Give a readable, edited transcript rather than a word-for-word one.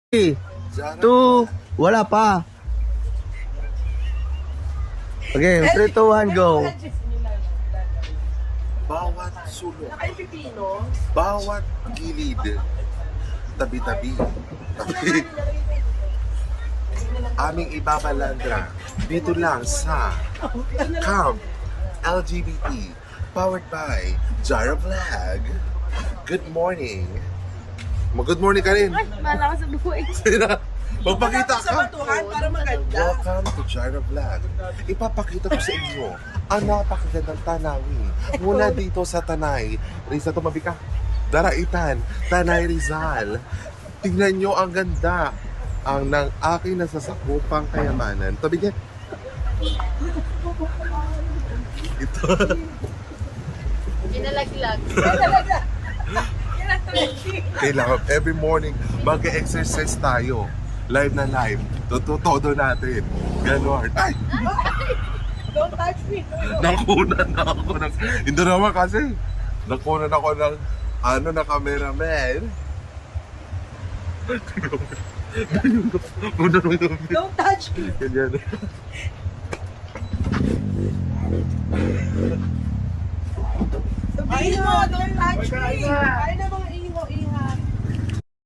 3, 2, wala pa. Okay, 3, 2, 1, go. Bawat sulok, bawat gilid, tabi-tabi, aming ibabalandra dito lang sa Camp LGBT powered by Jara Vlog. Good morning. Good morning ka rin. Ay, bala ka sa buhay. Magpakita Sa ka. batuhan para maganda. Welcome to Jara Vlog. Ipapakita ko sa inyo ang napakagandang tanawin mula dito sa Tanay. Risa, tumabi ka. Daraitan, Tanay Rizal. Tingnan nyo ang ganda ang ng aking nasasakupang kayamanan. Tabi niya. Ito. Ginalaglag. Kailangan every morning mag-exercise tayo. Live na live. Todo natin. Ganon. Ay! Don't touch me. Nakunan na ako ng... Hindi naman kasi. Nakunan ako ng... na cameraman. Don't touch me. Ganyan. Sabihin mo, don't touch me.